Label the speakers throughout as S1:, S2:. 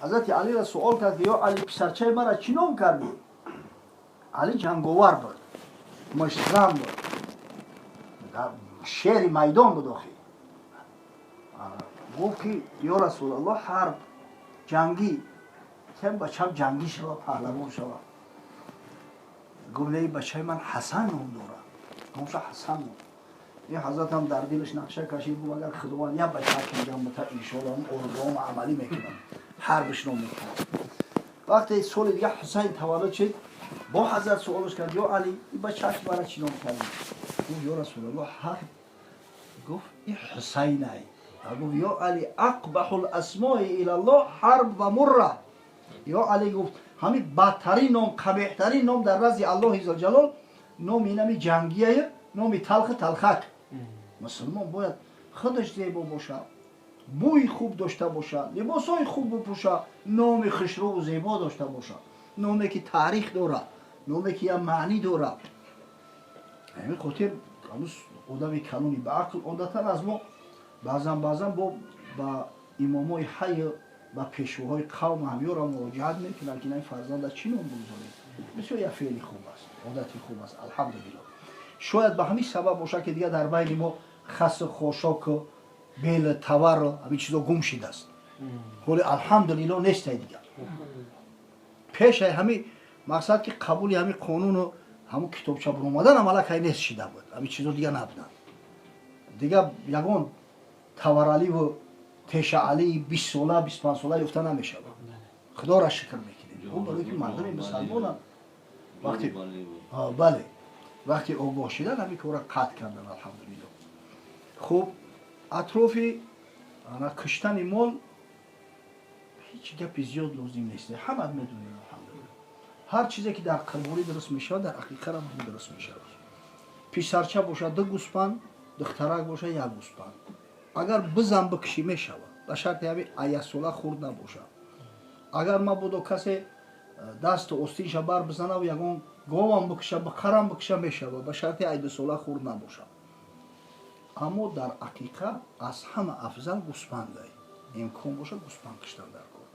S1: حضرت علی را سوال کرد که یا علی پسرچه مرا چی نام کردی؟ علی جنگاور بود، مشتزم بود، شیر میدان بود آخی. گفت که یا رسول الله حرب جنگی که بچم جنگی شود پهلوان شود. گفت نه بچه من حسن نام داره. نامش حسن بود. این حضرت هم در دلش نقشه کشید گفت اگر خداوند یا بچه که میگم بتا انشاءالله اون ارگام عملی میکنم حربش رو میکنم. وقتی سال دیگه حسین تولد شد با حضرت سوالش کرد یا علی این بچه که برای چی نام کردی؟ گفت یا رسول الله حرب. گفت این حسین ای. گفت یا علی اقبح الاسماء الی الله حرب و مره. یا علی گفت همین بدترین نام قبیحترین نام در رضی الله عزوجل نام اینمی جنگیه، نام تلخک. مسلمان باید خودش زیبا باشه، بوی خوب داشته باشه، لباسای خوب بپوشه، نام خوشرو و زیبا داشته باشه، نامی که تاریخ داره، نامی که یه معنی داره. همین خاطر هنوز آدم کلونی به عقل عادتا از ما بعضا با امامای حی و پیشواهای قوم همیار هم مراجعت میکنن که این فرزند چی نام بگذاریم. بسیار یه فعلی خوب است، عادتی خوب است، الحمدلله. شاید به همین سبب باشه که دیگه در بین ما خس خوشاک و بیل تور و همین چیزا گم شده است. ولی الحمدلله نیست دیگه. پیش همین مقصد که قبول همین قانون و همون کتابچه بر اومدن عملا که نیست شده بود. همین چیزا دیگه نبودن. دیگه یگان تورالی و تیش علی 20 ساله 25 ساله یافته نمیشه. خدا را شکر میکنیم. اون برای که مردم مسلمان وقتی بله وقتی آگاه شدن همین کارا قطع کردن الحمدلله. خب اطراف کشتن مال هیچ گپی زیاد لازم نیست. همه میدونیم الحمدلله. هر چیزی که در قربانی درست میشه در حقیقت هم درست میشه. پسرچه باشه 2 گوسفند، دخترک باشه 1 گوسفند. اگر بزن بکشی میشه به شرط همین ایسوله خورد نباشه. اگر ما بودو کسی دست استیش بر بزنه و یگان گاوم بکشه بقرم بکشه میشه به شرط ایسوله خورد نباشه. اما در حقیقت از همه افضل گوسفند امکان باشه گوسفند کشتن در کار.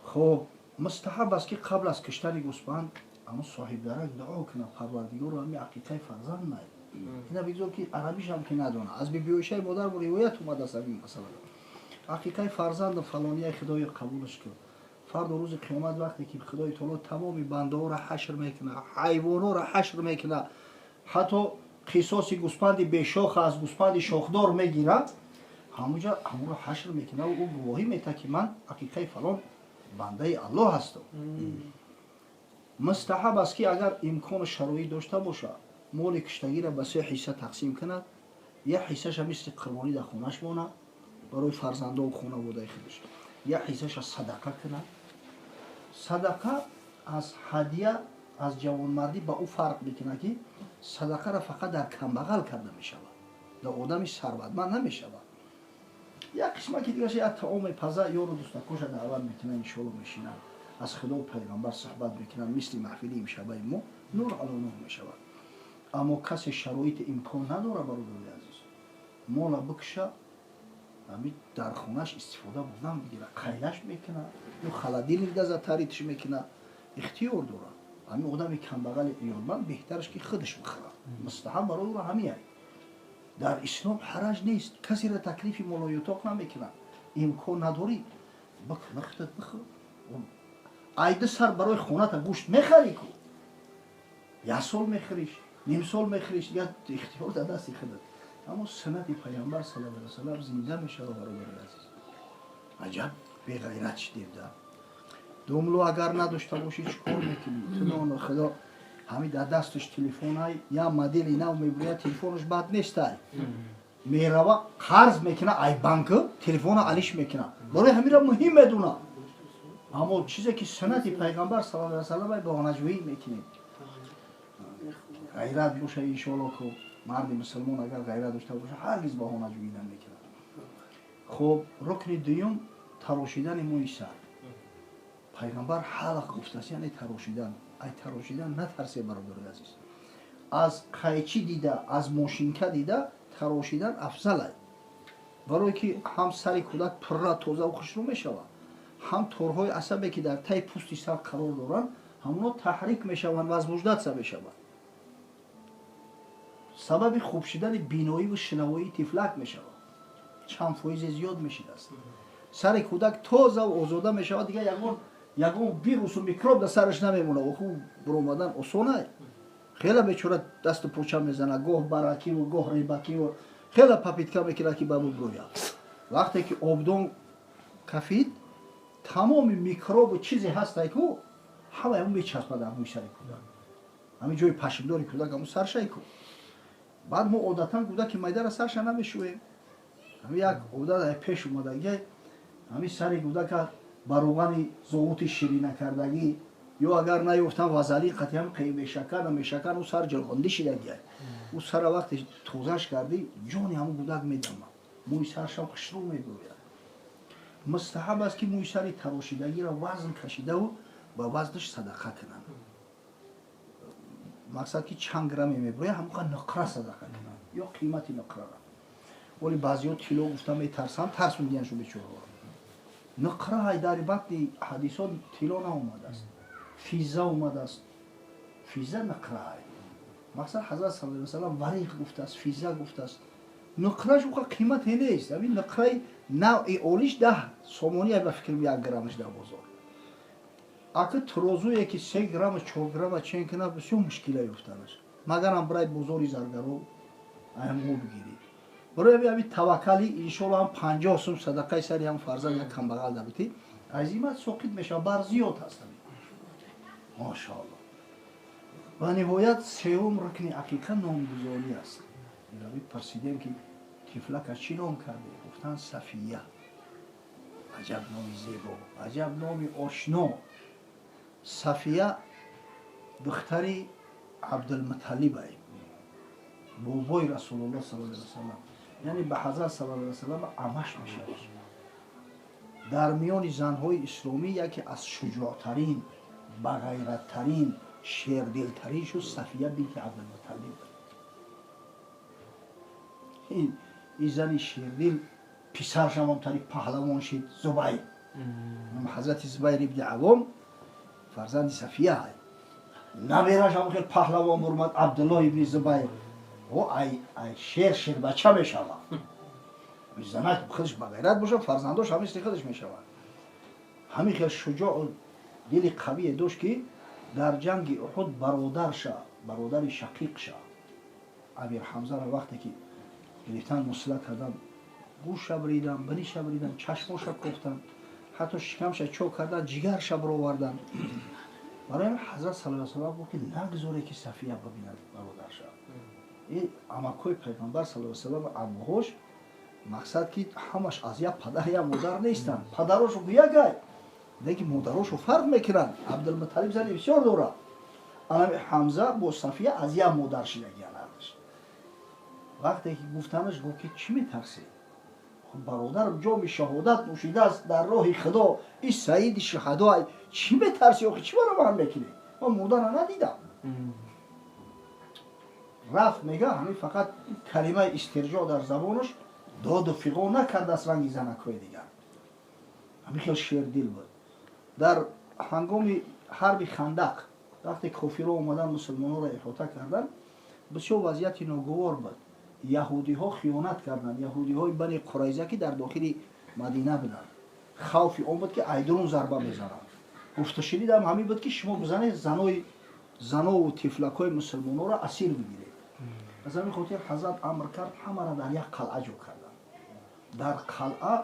S1: خب مستحب است که قبل از کشتن گوسفند اما صاحب درک دعا کنه پروردگار رو همین عقیقه فرزند نه. اینا بگذار که عربیش هم که ندونه. از بیبیوشه مادر با روایت اومده است این مثلا. عقیقه فرزند فلانی خدای قبولش کرد. فردا روز قیامت وقتی که خدای تعالی تمام بنده ها را حشر میکنه، حیوانات را حشر میکنه، حتی قصاص گوسفند بیشاخ از گوسفند شاخدار میگیره، همونجا همون را حشر میکنه و او گواهی میده که من عقیقه فلان بنده الله هستم. مستحب است که اگر امکان شرایط داشته باشه مال کشتگی را به 3 حصه تقسیم کند. 1 حصهش مثل قربانی در خونش مونه برای فرزنده و خانواده خودش. 1 حصهش صدقه کند. صدقه از هدیه از جوانمردی با او فرق میکنه که صدقه را فقط در کمبغل کرده میشود، در آدم ثروتمند نمیشود. 1 قسمت که دیگه شاید طعام پزه یارو دوستکوش دعوت میکنه انشالله میشینن از خدا و پیغمبر صحبت میکنن مثل محفل امشبه ما نور علی نور میشود. اما کسی شرایط امکان نداره برادر عزیز مال بکشه همین در خونش استفاده بودن بگیره قیلش میکنه یا خلدیل میگذه تاریتش میکنه اختیار داره. همین آدم کمبغل ایالمند بهترش که خودش بخره. مستحب برای او همین در اسلام حرج نیست. کسی را تکلیف مال و یتاق نمیکنه. امکان نداری بکنه خودت بخور. ایده سر برای خونت گوشت میخری کو 1 سال میخریش نیم سال میخریش یا اختیار در دست خودت. اما سنت پیامبر صلی الله علیه و سلم زنده میشه برادر عزیز. عجب بی غیرت شدیده. دوملو اگر نداشته باشی چیکار میکنی؟ تو خدا همین در دستش تلفن های یا مدل نو میبره تلفنش بد نیست میروه قرض میکنه ای بانک تلفن علیش میکنه برای همین را مهم میدونه. اما چیزی که سنت پیغمبر صلی الله علیه و سلم بهانه‌جویی میکنه. غیرت باشه ان شاء الله که مرد مسلمان اگر غیرت داشته باشه هرگز بهانه‌جویی نمیکنه. خب رکن دوم تراشیدن موی سر. پیغمبر حلق گفته است یعنی تراشیدن. ای تراشیدن نترسه برادر عزیز. از قیچی دیده از ماشینکه دیده تراشیدن افضل است. برای که هم سر کودک پر تازه و خوشرو میشود ҳам торҳои асабе ки дар таи пӯсти сар қарор доранд ҳамоно таҳрик мешаванд, вазбуждатса мешаванд. сабаби хуб шудани биноиву шинавоии тифлак мешавад. чанд фоизе зиёд мешидаст. сари кӯдак тозаву озода мешавад, дигар ягон вирусу микроб дар сараш намемонад. оху биромадан осонай. хела бечора дасту поча мезанад, гоҳ баракиву гоҳ ребакиву хела папитка мекунад ки ба буброяд. вақте ки обдон кафид тамоми микробу чизе ҳастай ку ҳама ҳамун мечаспад дар мӯи сари кӯдак. ҳамин ҷои пашимдори кӯдак ҳамун саршай ку. баъд мо одатан кӯдаки майдара сарша намешӯем. ҳамин як одат пеш омадагӣ ҳамин сари кӯдака ба рӯғани зовути ширина кардагӣ ё агар наёфтан вазалин қатъи ҳам қӣ мешакан ӯ сар ҷилғонди шидагӣ. ӯ сара вақте тозаш кардӣ ҷони ҳамун кӯдак медама. мӯи саршам хушрӯ мебурӯяд. мустаҳаб аст ки мӯи сари тарошидагиро вазн кашидаву ба вазнаш садақа кунанд. мақсад ки чанд грамме мебурӯяд ҳамонқа нуқра садақа кунанд ё қимати нуқрара. ولی بعضی‌ها طلا گفتن میترسن، ترس میگنشون بیچاره‌ها. نقره در وقتی حدیثا طلا ناومده است، فیزا اومده است. فیزا نقره. مثلا حضرت صلی الله علیه و سلم وریق گفته است، فیزا گفته است. نقرهش اون قیمت نیست. همین نقره نوع اولیش 10 سومونی به فکر 1 گرمش در بازار. اگه ترازویی که 3 گرم 4 گرم چین کنه بسیار مشکلی یافتنش. مگر هم برای بازاری زرگرو اهمو بگیری. برای بیاید توکلی انشالله هم 50 سوم صدقه سری هم فرزند یک کمبغل دبیتی عزیمت سوقت میشه بر زیاد هست. ماشاءالله. و نهایت سوم رکن عقیقه نامگذاری است. می‌روید پرسیدیم که طفلک از چی نام کرده؟ گفتن صفیه. عجب نامی زیبا، عجب نامی آشنا. صفیه دختری عبدالمطلب است. بابای رسول الله صلی الله علیه و سلم. یعنی به حضرت صلی الله علیه و سلم عمش میشه. در میان زنهای اسلامی یکی از شجاعترین، با غیرتترین، شیردلترین شد صفیه بنت عبدالمطلب. این زن شیردل پسرش هم طریق پهلوان شد زبیر. حضرت زبیر ابن عوام فرزند صفیه است. نویرش هم خیلی پهلوان برمد عبدالله ابن زبیر. او ای شیر بچه میشود. زنک خودش با غیرت باشه فرزنداش همین مثل خودش میشود. همین خیلی شجاع و دل قوی داشت که در جنگ احد برادر شقیق شد. امیر حمزه را وقتی که گرفتن مسلح کردن گوش بریدن، بنیش بریدن، چشماش کوفتن، حتی شکمش چوک کردن، جگرش برآوردن. برای حضرت صلی الله علیه و سلم گفت که نگذاره که صفیه ببیند برادرش. این اماکوی پیغمبر صلی الله علیه و سلم عموهاش مقصد که همش از یک پدر یا مادر نیستن. پدراشو به یک گای. دیگه مادراشو فرق میکنن. عبدالمطلب زنی بسیار دوره. امیر حمزه با صفیه از یک مادر شدگی نداشت. وقتی که گفتنش گفت که چی میترسی؟ خب برادرم جام شهادت نوشیده است در راه خدا. این سعید شهدا چی میترسی؟ آخه چی برای من میکنی؟ من مادر ندیدم. رفت میگه همین فقط کلمه استرجاع در زبانش داد و فغا نکرده است رنگی زنکای دیگر. همین خیلی شیردل بود. در هنگام حرب خندق وقتی کافرها اومدن مسلمانان را احاطه کردن بسیار وضعیت ناگوار بود. یهودی ها خیانت کردند. یهودی های بنی قریظه که در داخل مدینه بودند. خوفی آن بود که ایدرون ضربه میزنند. گفته شنیدم همین بود که شما بزنید زنا و طفلکای مسلمانان را اسیر بگیرید. از همین خاطر حضرت امر کرد همه را در یک قلعه جو کردند. در قلعه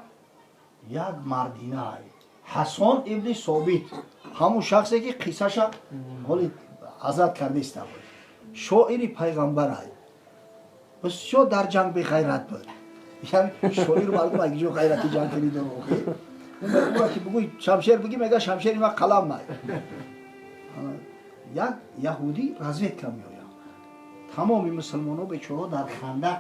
S1: یک مردینه حسان ابن ثابت همون شخصی که قصهش حالی حضرت کرده است بود. شاعر پیغمبر است. بسیار در جنگ به غیرت بود. یعنی شاعر مردم اگه جو غیرتی جنگ کنید اون که بگوی شمشیر بگی میگه شمشیر ما قلم نه. یک یهودی رزمیدکا میآید. تمام مسلمان‌ها بیچاره در خندق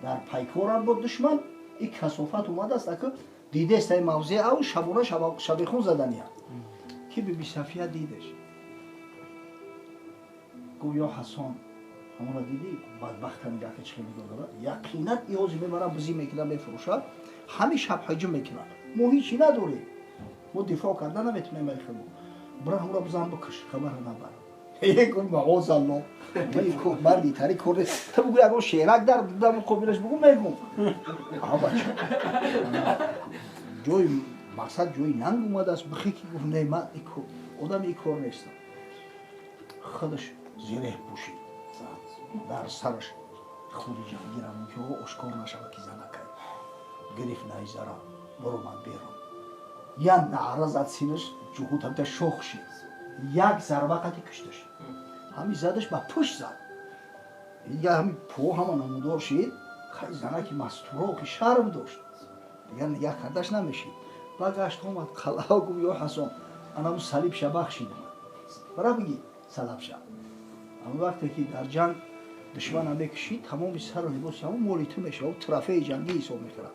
S1: در پیکار بود دشمن. این کثافت اومده است که دیده است این موضع او شبانه شبخون زدنیه. که بی صفیه دیدش. گفت یا حسان همون را دیدی بدبخت هم که چه میگه یقینا ایوز میبرن بزی میکنن میفروشن همین شب حجم میکنن ما هیچی نداره ما دفاع کردن نمیتونیم میخوام برا همراه بزن بکش خبر نبر یک معاذ الله میگم مردی تری کرده تو بگو اگه شیرک در دم قبیلش بگو میگم ها بچه جوی مقصد جوی ننگ اومده است بخی که گفت نه من آدم این کار نیستم خودش زیره پوشید در سرش خودی جمعیرم که او اشکار نشود که زنکه گرفت نیزارا برو من بیرون یا نعره زد سینش جهود هم شخ شد یک ضربه قطعی کشتش همین زدش با پشت زد دیگه همین پو همه نمودار شد خیلی زنکی مستورا که شرم داشت دیگه نگه کردش نمیشید برگشت اومد قلعه گفت یا حسن انا اون صلیب شه بخشیدم برای بگی صلیب شه اما وقتی که در جنگ دشمن هم بکشید تمام سر و لباس همون مولیته میشه و ترافه جنگی حساب میکنه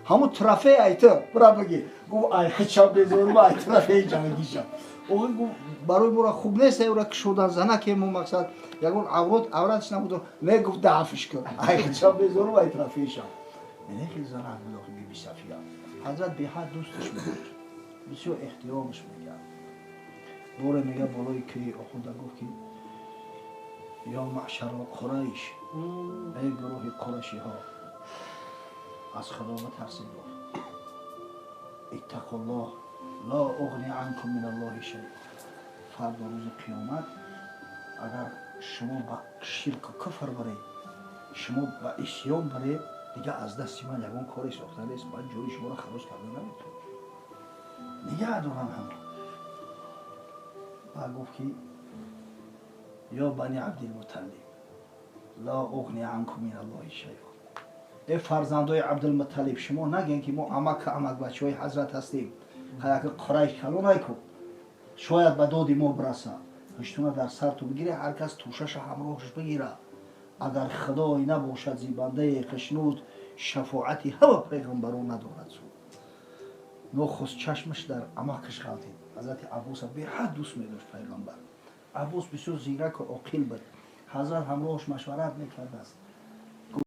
S1: همون ترافه ایتا برای بگی گفت ای خچم بزرگ با ای ترافه جنگی شد اوه گفت برای برای خوب نیست اورا کشودن زنه که مو مقصد یگون عورتش نبود نه گفت دعفش کن ای خچم بزرگ با ای ترافه شد نه خیلی زنه بود بی بی صفیه حضرت به حد دوستش بود بسیار احترامش میکرد دوره میگه بالای که آخونده گفت که یا معشر قریش ای گروه قریشی ها از خدا بترسید گفت اتقوا الله لا اغنی عنکم من الله شیء فردا روز قیامت اگر شما با شرک و کفر برید شما با عصیان برید دیگه از دست من یگان کاری ساخته نیست باید جوری شما را خلاص کرده نمیتونه نگه دارن هم بعد گفت که یا بنی عبدالمطلب لا اغنی عنکم من الله شیء ای فرزندای عبدالمطلب شما نگین که ما عمک بچه های حضرت هستیم که قریش کلو نیکن شاید به داد ما برسه هشتونه در سر تو بگیره هر کس توشش همراهش بگیره اگر خدای نباشد زیبنده خشنود شفاعتی همه پیغمبران ندارد نخست چشمش در عمکش غلطید حضرت عباس به حد دوست می داشت پیغمبر عباس بسیار زیرک و عاقل بود حضرت همراهش مشورت میکرد است